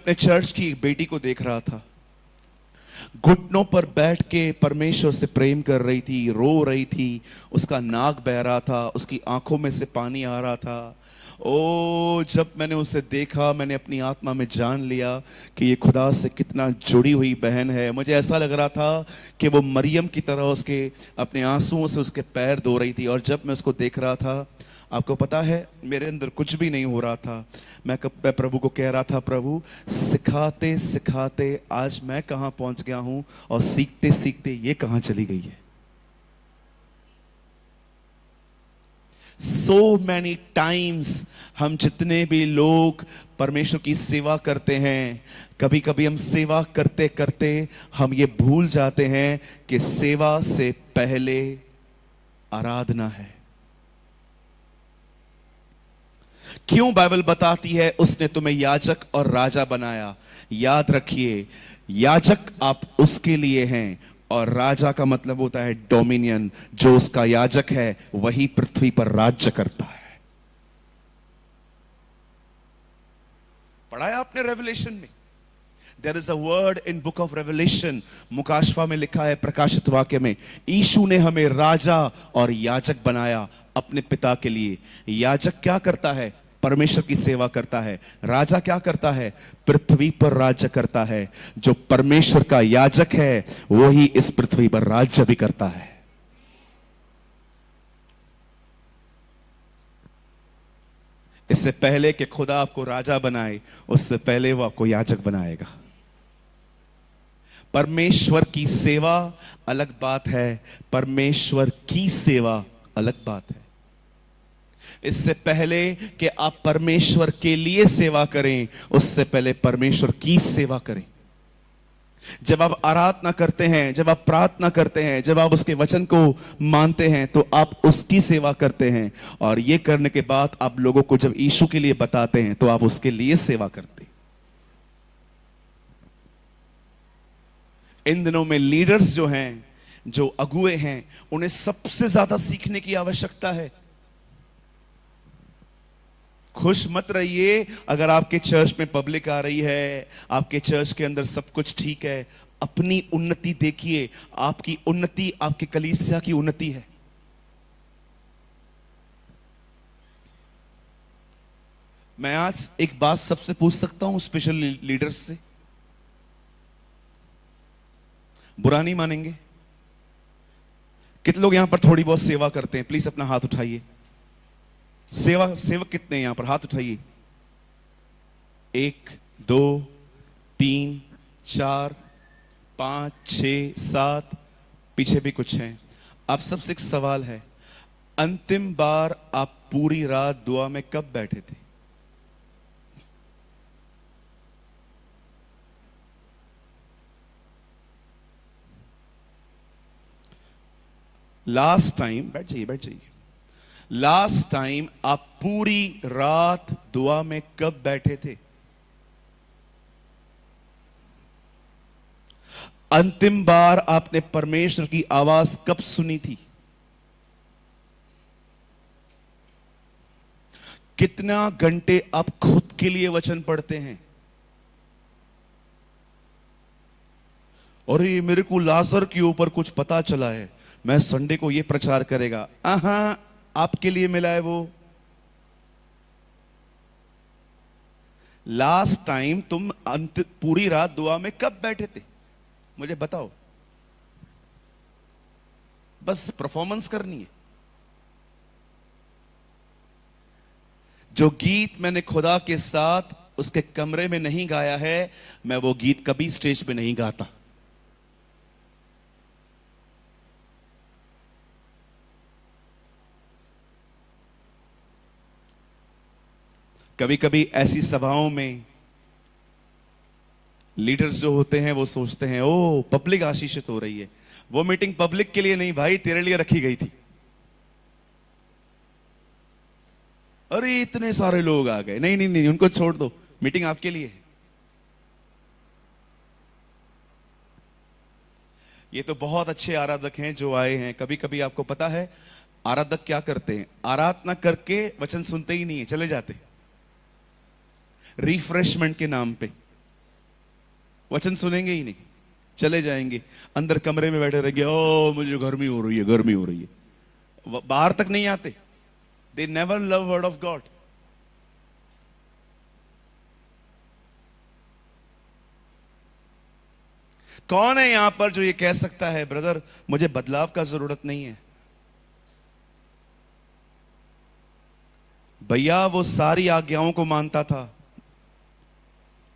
अपने चर्च की एक बेटी को देख रहा था, घुटनों पर बैठ के परमेश्वर से प्रेम कर रही थी, रो रही थी, उसका नाक बह रहा था, उसकी आंखों में से पानी आ रहा था। ओ, जब मैंने उसे देखा, मैंने अपनी आत्मा में जान लिया कि ये खुदा से कितना जुड़ी हुई बहन है। मुझे ऐसा लग रहा था कि वो मरियम की तरह उसके अपने आंसुओं से उसके पैर धो रही थी। और जब मैं उसको देख रहा था, आपको पता है, मेरे अंदर कुछ भी नहीं हो रहा था। मैं प्रभु को कह रहा था, प्रभु सिखाते सिखाते आज मैं कहाँ पहुंच गया हूं, और सीखते सीखते ये कहाँ चली गई है। सो मैनी टाइम्स हम जितने भी लोग परमेश्वर की सेवा करते हैं, कभी कभी हम सेवा करते करते हम ये भूल जाते हैं कि सेवा से पहले आराधना है। क्यों बाइबल बताती है उसने तुम्हें याजक और राजा बनाया? याद रखिए, याजक आप उसके लिए हैं, और राजा का मतलब होता है डोमिनियन। जो उसका याजक है वही पृथ्वी पर राज्य करता है। पढ़ाया आपने रेवलेशन में? There is a word in book of revelation, मुकाशवा में लिखा है, प्रकाशित वाक्य में, यीशु ने हमें राजा और याजक बनाया अपने पिता के लिए। याजक क्या करता है? परमेश्वर की सेवा करता है। राजा क्या करता है? पृथ्वी पर राज्य करता है। जो परमेश्वर का याजक है वही इस पृथ्वी पर राज्य भी करता है। इससे पहले कि खुदा आपको राजा बनाए, उससे पहले वो आपको याजक बनाएगा। परमेश्वर की सेवा अलग बात है, परमेश्वर की सेवा अलग बात है। इससे पहले कि आप परमेश्वर के लिए सेवा करें, उससे पहले परमेश्वर की सेवा करें। जब आप आराधना करते हैं, जब आप प्रार्थना करते हैं, जब आप उसके वचन को मानते हैं, तो आप उसकी सेवा करते हैं। और यह करने के बाद आप लोगों को जब यीशु के लिए बताते हैं, तो आप उसके लिए सेवा करते हैं। इन दिनों में लीडर्स जो हैं, जो अगुए हैं, उन्हें सबसे ज्यादा सीखने की आवश्यकता है। खुश मत रहिए अगर आपके चर्च में पब्लिक आ रही है, आपके चर्च के अंदर सब कुछ ठीक है। अपनी उन्नति देखिए। आपकी उन्नति आपके कलीसिया की उन्नति है। मैं आज एक बात सबसे पूछ सकता हूं, स्पेशल लीडर्स से, बुरा नहीं मानेंगे? कितने लोग यहां पर थोड़ी बहुत सेवा करते हैं? प्लीज अपना हाथ उठाइए। सेवक कितने हैं यहां पर? हाथ उठाइए। 1 2 3 4 5 6 7, पीछे भी कुछ हैं। आप सबसे एक सवाल है, अंतिम बार आप पूरी रात दुआ में कब बैठे थे? लास्ट टाइम, बैठ जाइए बैठ जाइए, लास्ट टाइम आप पूरी रात दुआ में कब बैठे थे? अंतिम बार आपने परमेश्वर की आवाज कब सुनी थी? कितना घंटे आप खुद के लिए वचन पढ़ते हैं? और ये मेरे को लाजर के ऊपर कुछ पता चला है, मैं संडे को ये प्रचार करेगा। आपके लिए मिला है वो। लास्ट टाइम तुम पूरी रात दुआ में कब बैठे थे? मुझे बताओ। बस परफॉर्मेंस करनी है। जो गीत मैंने खुदा के साथ उसके कमरे में नहीं गाया है, मैं वो गीत कभी स्टेज पे नहीं गाता। कभी कभी ऐसी सभाओं में लीडर्स जो होते हैं वो सोचते हैं, ओ पब्लिक आशीषित हो रही है। वो मीटिंग पब्लिक के लिए नहीं भाई, तेरे लिए रखी गई थी। अरे इतने सारे लोग आ गए, नहीं नहीं नहीं, उनको छोड़ दो, मीटिंग आपके लिए है। ये तो बहुत अच्छे आराधक हैं जो आए हैं। कभी कभी आपको पता है आराधक क्या करते हैं? आराधना करके वचन सुनते ही नहीं है, चले जाते रिफ्रेशमेंट के नाम पे। वचन सुनेंगे ही नहीं, चले जाएंगे अंदर कमरे में बैठे रहेंगे, ओ मुझे गर्मी हो रही है, गर्मी हो रही है, बाहर तक नहीं आते। They never love word of God. कौन है यहां पर जो ये कह सकता है ब्रदर मुझे बदलाव का जरूरत नहीं है? भैया वो सारी आज्ञाओं को मानता था,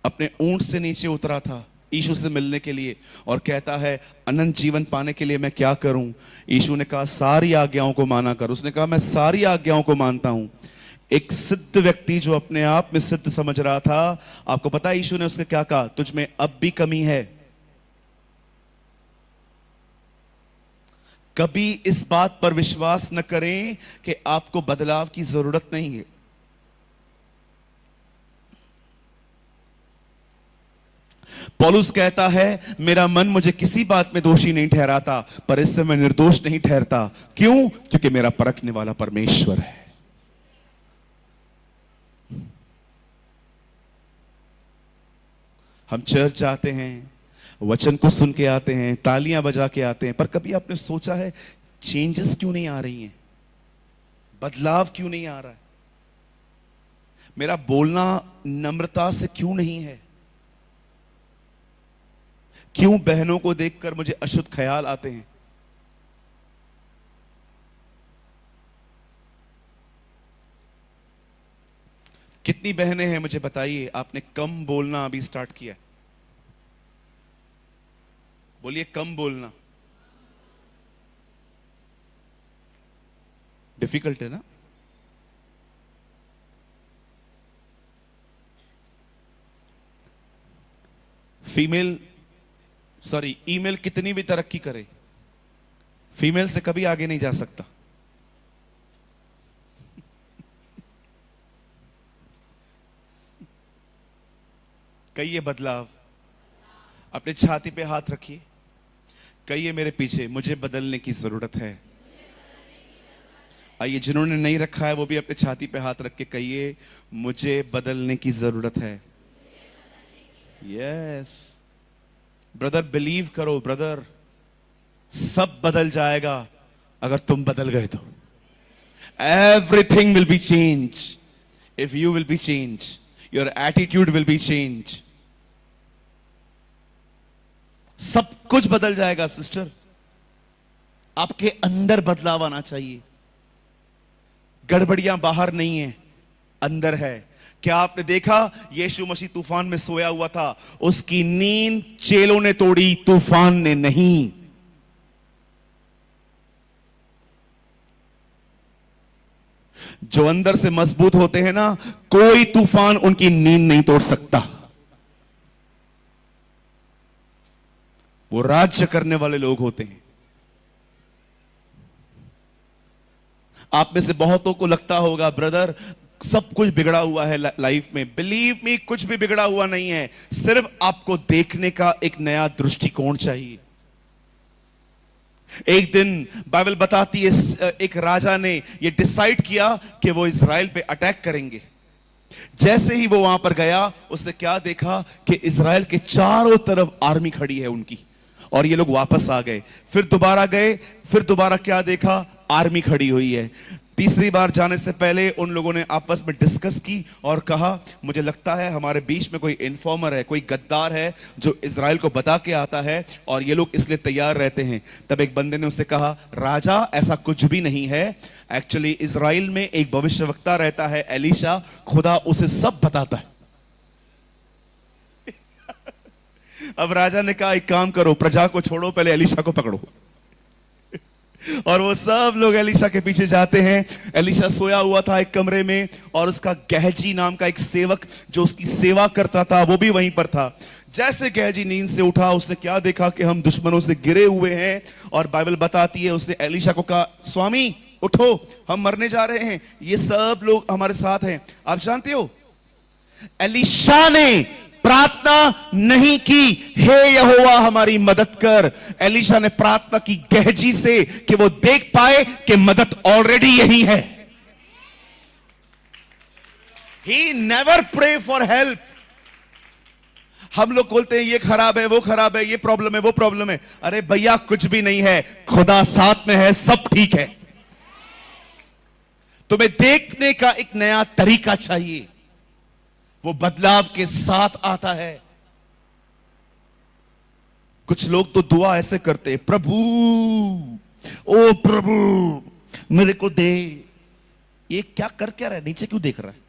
अपने ऊंट से नीचे उतरा था यीशु से मिलने के लिए और कहता है अनंत जीवन पाने के लिए मैं क्या करूं? यीशु ने कहा सारी आज्ञाओं को माना कर। उसने कहा मैं सारी आज्ञाओं को मानता हूं। एक सिद्ध व्यक्ति जो अपने आप में सिद्ध समझ रहा था, आपको पता है यीशु ने उसके क्या कहा? तुझ में अब भी कमी है। कभी इस बात पर विश्वास न करें कि आपको बदलाव की जरूरत नहीं है। पौलुस कहता है मेरा मन मुझे किसी बात में दोषी नहीं ठहराता, पर इससे मैं निर्दोष नहीं ठहरता। क्यों? क्योंकि मेरा परखने वाला परमेश्वर है। हम चर्च जाते हैं, वचन को सुन के आते हैं, तालियां बजा के आते हैं, पर कभी आपने सोचा है चेंजेस क्यों नहीं आ रही हैं? बदलाव क्यों नहीं आ रहा है? मेरा बोलना नम्रता से क्यों नहीं है? क्यों बहनों को देखकर मुझे अशुद्ध ख्याल आते हैं? कितनी बहनें हैं मुझे बताइए आपने कम बोलना अभी स्टार्ट किया? बोलिए कम बोलना। डिफिकल्ट है ना? ईमेल कितनी भी तरक्की करे, फीमेल से कभी आगे नहीं जा सकता। कहिए बदलाव। अपने छाती पे हाथ रखिए, कहिए मेरे पीछे मुझे बदलने की जरूरत है। आइए जिन्होंने नहीं रखा है वो भी अपने छाती पे हाथ रख के कहिए मुझे बदलने की जरूरत है। यस ब्रदर, बिलीव करो ब्रदर, सब बदल जाएगा अगर तुम बदल गए तो। Everything will be change if you will be change, your attitude will be change. सब कुछ बदल जाएगा सिस्टर। आपके अंदर बदलाव आना चाहिए। गड़बड़ियां बाहर नहीं है, अंदर है। क्या आपने देखा यीशु मसीह तूफान में सोया हुआ था, उसकी नींद चेलों ने तोड़ी, तूफान ने नहीं। जो अंदर से मजबूत होते हैं ना, कोई तूफान उनकी नींद नहीं तोड़ सकता। वो राज्य करने वाले लोग होते हैं। आप में से बहुतों को लगता होगा ब्रदर सब कुछ बिगड़ा हुआ है लाइफ में। बिलीव मी, कुछ भी बिगड़ा हुआ नहीं है। सिर्फ आपको देखने का एक नया दृष्टिकोण चाहिए। एक दिन बाइबल बताती है एक राजा ने यह डिसाइड किया कि वो इजराइल पे अटैक करेंगे। जैसे ही वो वहां पर गया, उसने क्या देखा कि इजराइल के चारों तरफ आर्मी खड़ी है उनकी, और ये लोग वापस आ गए। फिर दोबारा गए, फिर दोबारा क्या देखा? आर्मी खड़ी हुई है। तीसरी बार जाने से पहले उन लोगों ने आपस में डिस्कस की और कहा मुझे लगता है हमारे बीच में कोई इन्फॉर्मर है, कोई गद्दार है जो इजराइल को बता के आता है और ये लोग इसलिए तैयार रहते हैं। तब एक बंदे ने उससे कहा राजा ऐसा कुछ भी नहीं है, एक्चुअली इजराइल में एक भविष्यवक्ता रहता है एलीशा, खुदा उसे सब बताता है। अब राजा ने कहा एक काम करो, प्रजा को छोड़ो, पहले एलीशा को पकड़ो। और वो सब लोग एलीशा के पीछे जाते हैं। एलीशा सोया हुआ था एक कमरे में, और उसका गहजी नाम का एक सेवक जो उसकी सेवा करता था वो भी वहीं पर था। जैसे गहजी नींद से उठा, उसने क्या देखा कि हम दुश्मनों से गिरे हुए हैं, और बाइबल बताती है उसने एलीशा को कहा स्वामी उठो, हम मरने जा रहे हैं, ये सब लोग हमारे साथ हैं। आप जानते हो एलीशा ने प्रार्थना नहीं की हे यहोवा हमारी मदद कर। एलीशा ने प्रार्थना की गहजी से कि वो देख पाए कि मदद ऑलरेडी यही है। He never pray for help. हम लोग बोलते हैं ये खराब है, वो खराब है, ये प्रॉब्लम है, वो प्रॉब्लम है। अरे भैया कुछ भी नहीं है, खुदा साथ में है, सब ठीक है। तुम्हें देखने का एक नया तरीका चाहिए, वो बदलाव के साथ आता है। कुछ लोग तो दुआ ऐसे करते हैं, प्रभु, ओ प्रभु मेरे को दे। ये क्या कर क्या रहा है, नीचे क्यों देख रहा है?